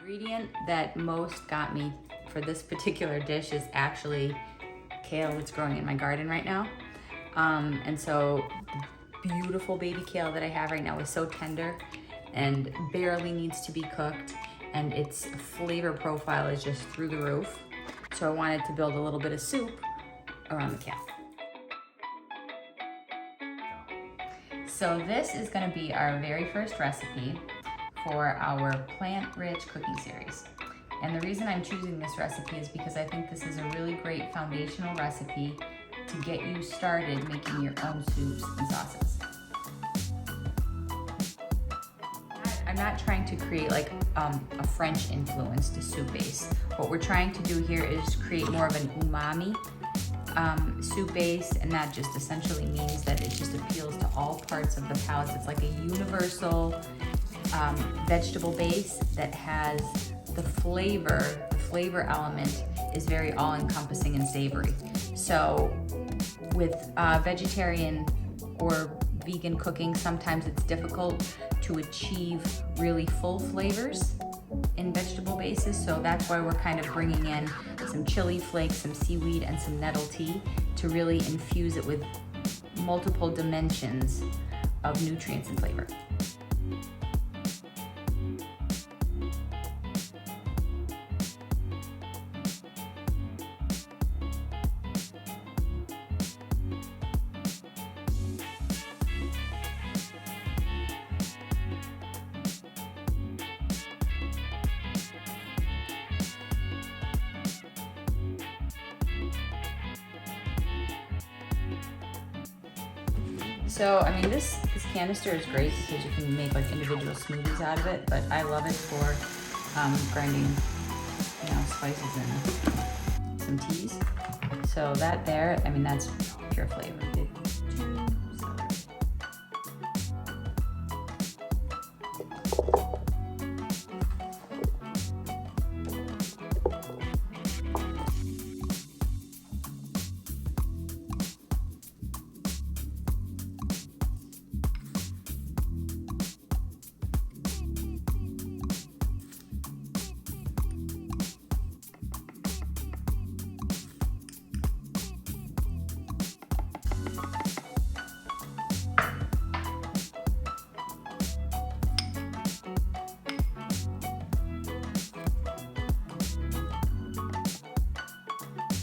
ingredient that most got me for this particular dish is actually kale that's growing in my garden right now. And so the beautiful baby kale that I have right now is so tender and barely needs to be cooked, and its flavor profile is just through the roof. So I wanted to build a little bit of soup around the kale. So this is going to be our very first recipe for our plant-rich cooking series. And the reason I'm choosing this recipe is because I think this is a really great foundational recipe to get you started making your own soups and sauces. I'm not trying to create like a French influence to soup base. What we're trying to do here is create more of an umami soup base, and that just essentially means that it just appeals to all parts of the palate. It's like a universal vegetable base that has the flavor element is very all-encompassing and savory. So with vegetarian or vegan cooking, sometimes it's difficult to achieve really full flavors in vegetable bases. So that's why we're kind of bringing in some chili flakes, some seaweed, and some nettle tea to really infuse it with multiple dimensions of nutrients and flavor. So, I mean, this canister is great because you can make like individual smoothies out of it, but I love it for grinding, spices and some teas. So that there, I mean, that's pure flavor.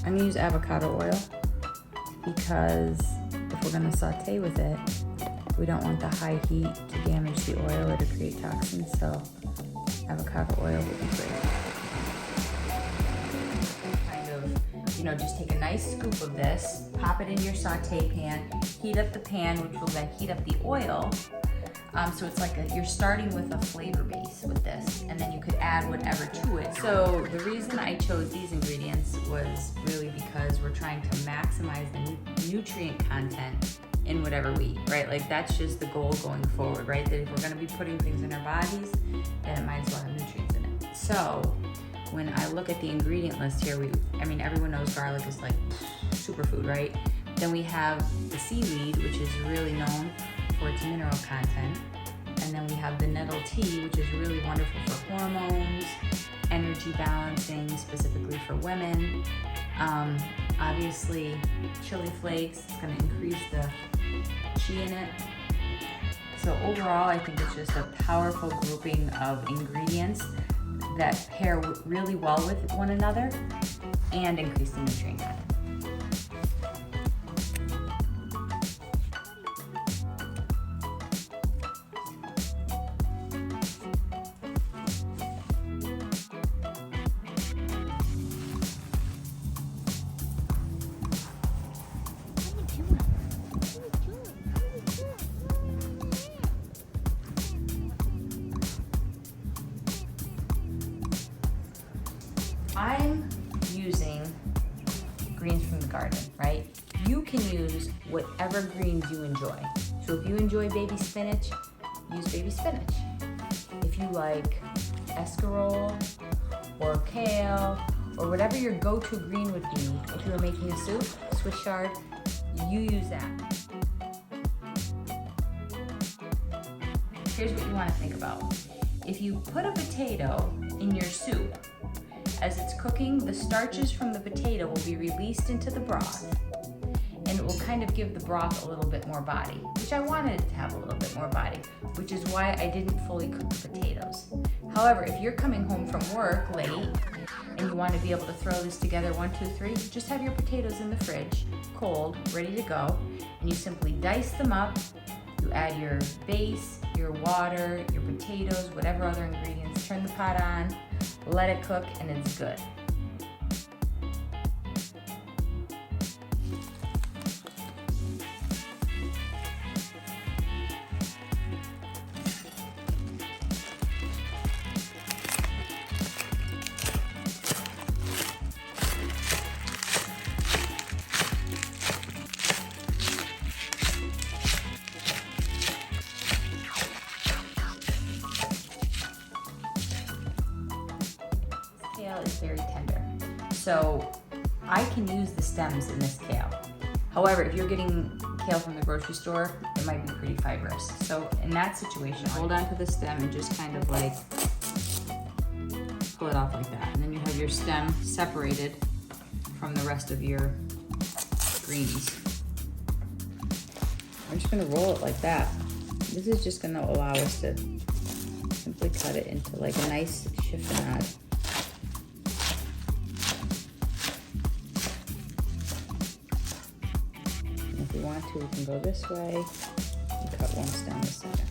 I'm gonna use avocado oil because if we're gonna saute with it, we don't want the high heat to damage the oil or to create toxins, so avocado oil would be great. Kind of, just take a nice scoop of this, pop it in your saute pan, heat up the pan, which will then heat up the oil. So it's like you're starting with a flavor base with this, and then you could add whatever to it. So the reason I chose these ingredients was really because we're trying to maximize the nutrient content in whatever we eat, right? Like that's just the goal going forward, right? That if we're gonna be putting things in our bodies, then it might as well have nutrients in it. So when I look at the ingredient list here, everyone knows garlic is like superfood, right? Then we have the seaweed, which is really known for its mineral content. And then we have the nettle tea, which is really wonderful for hormones, energy balancing, specifically for women. Obviously, chili flakes, it's gonna increase the chi in it. So overall, I think it's just a powerful grouping of ingredients that pair really well with one another and increase the nutrient content. I'm using greens from the garden, right? You can use whatever greens you enjoy. So if you enjoy baby spinach, use baby spinach. If you like escarole or kale or whatever your go-to green would be, if you were making a soup, Swiss chard, you use that. Here's what you want to think about. if you put a potato in your soup, as it's cooking, the starches from the potato will be released into the broth, and it will kind of give the broth a little bit more body, which I wanted it to have a little bit more body, which is why I didn't fully cook the potatoes. However, if you're coming home from work late and you want to be able to throw this together 1, 2, 3, just have your potatoes in the fridge, cold, ready to go, and you simply dice them up. You add your base, your water, your potatoes, whatever other ingredients, turn the pot on, let it cook, and it's good. Kale is very tender, so I can use the stems in this kale. However, if you're getting kale from the grocery store, it might be pretty fibrous. So in that situation, hold on to the stem and just kind of like pull it off like that. And then you have your stem separated from the rest of your greens. I'm just gonna roll it like that. This is just gonna allow us to simply cut it into like a nice chiffonade. If we want to, we can go this way and cut once down the center.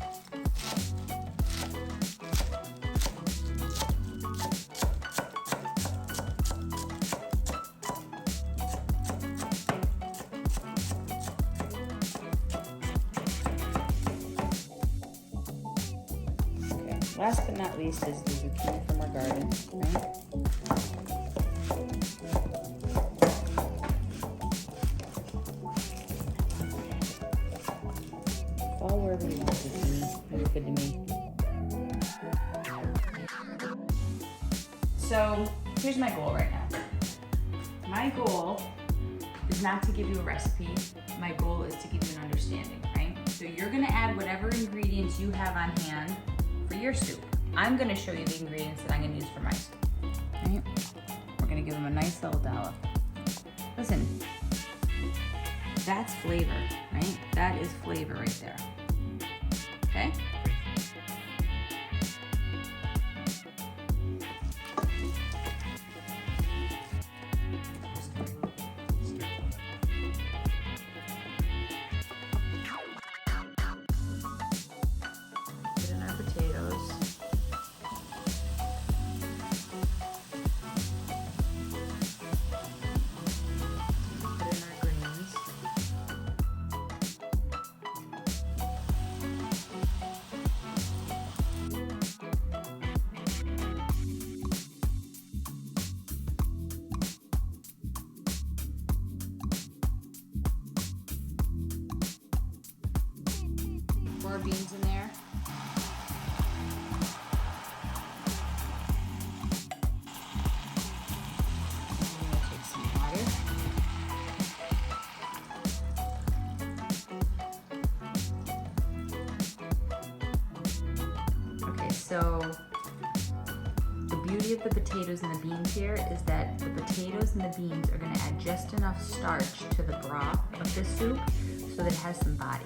Okay, last but not least is the zucchini from our garden, right? All wherever you want zucchini. You're good to me. So here's my goal right now. My goal is not to give you a recipe. My goal is to give you an understanding, right? So you're gonna add whatever ingredients you have on hand for your soup. I'm gonna show you the ingredients that I'm gonna use for my soup, right? We're gonna give them a nice little dollop. Listen, that's flavor, right? That is flavor right there. Okay? Put in our potatoes. Put in our greens. More beans in there. I'm gonna take some water. Okay, so the beauty of the potatoes and the beans here is that the potatoes and the beans are gonna add just enough starch to the broth of the soup so that it has some body.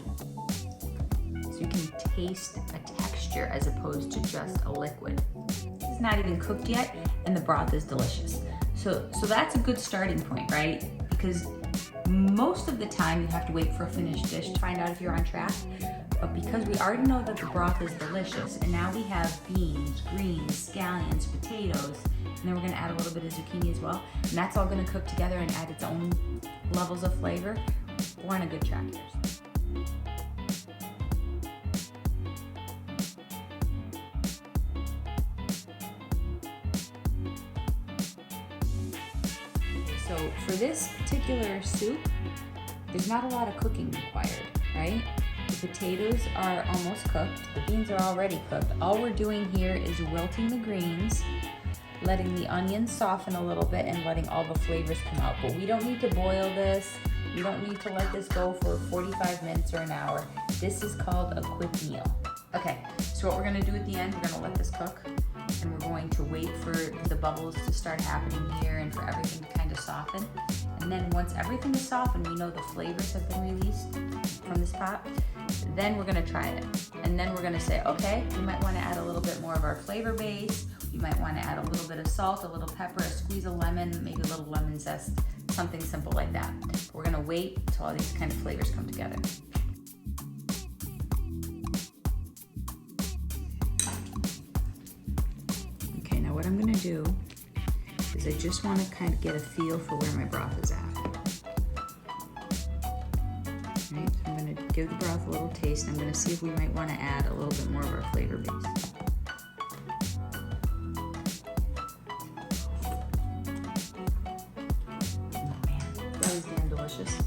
You can taste a texture as opposed to just a liquid. It's not even cooked yet, and the broth is delicious. So that's a good starting point, right? Because most of the time you have to wait for a finished dish to find out if you're on track. But because we already know that the broth is delicious, and now we have beans, greens, scallions, potatoes, and then we're gonna add a little bit of zucchini as well, and that's all gonna cook together and add its own levels of flavor, we're on a good track here. So for this particular soup, there's not a lot of cooking required, right? The potatoes are almost cooked. The beans are already cooked. All we're doing here is wilting the greens, letting the onions soften a little bit, and letting all the flavors come out. But we don't need to boil this. We don't need to let this go for 45 minutes or an hour. This is called a quick meal. Okay, so what we're gonna do at the end, we're gonna let this cook, and we're going to wait for the bubbles to start happening here and for everything to kind of soften. And then once everything is softened, we know the flavors have been released from this pot, then we're gonna try it. And then we're gonna say, okay, we might wanna add a little bit more of our flavor base. You might wanna add a little bit of salt, a little pepper, a squeeze of lemon, maybe a little lemon zest, something simple like that. We're gonna wait until all these kind of flavors come together. Okay, now what I'm gonna do is I just wanna kind of get a feel for where my broth is at. Right, so I'm gonna give the broth a little taste. I'm gonna see if we might wanna add a little bit more of our flavor base. Delicious.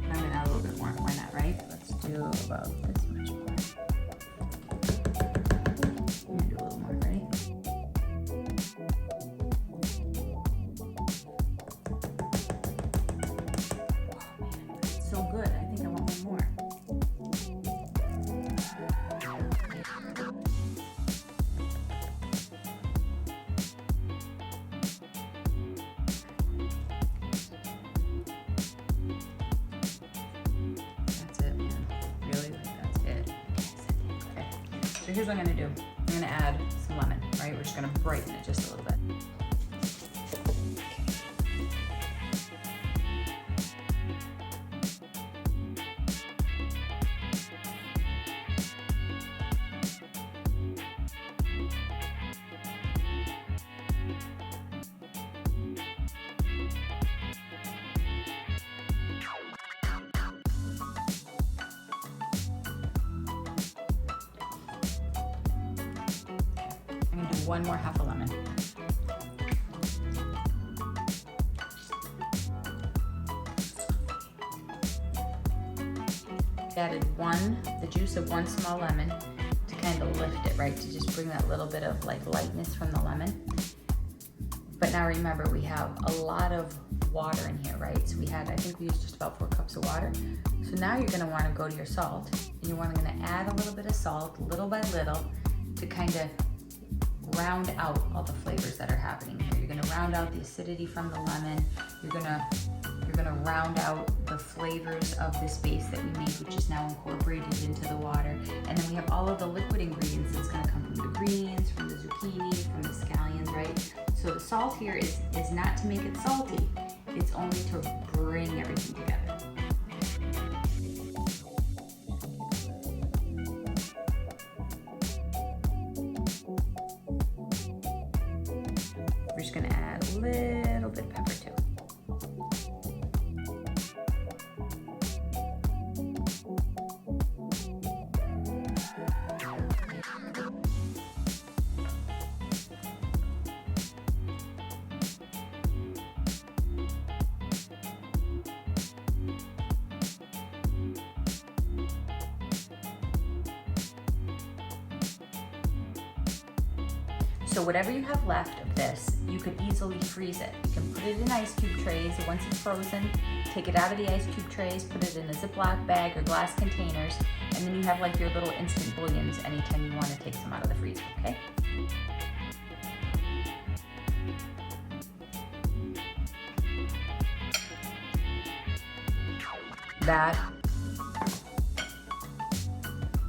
I'm gonna add a little bit more. Why not, right? Let's do about this much more. I'm gonna do a little more. Ready? Oh man, it's so good. I think I want one more. So here's what I'm gonna do. I'm gonna add some lemon, right? We're just gonna brighten it just a little bit. One more half a lemon. Added the juice of one small lemon to kind of lift it, right? To just bring that little bit of like lightness from the lemon. But now remember, we have a lot of water in here, right? So I think we used just about 4 cups of water. So now you're gonna wanna go to your salt, and you're gonna add a little bit of salt, little by little, to kind of round out all the flavors that are happening here. You're gonna round out the acidity from the lemon. You're gonna round out the flavors of this base that we made, which is now incorporated into the water. And then we have all of the liquid ingredients that's gonna come from the greens, from the zucchini, from the scallions, right? So the salt here is not to make it salty. It's only to bring everything together. We're just gonna add a little bit of pepper too. So whatever you have left of this, you could easily freeze it. You can put it in ice cube trays. Once it's frozen, take it out of the ice cube trays, put it in a Ziploc bag or glass containers, and then you have like your little instant bouillons anytime you want to take some out of the freezer, okay? That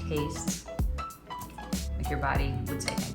tastes like your body would say thank you.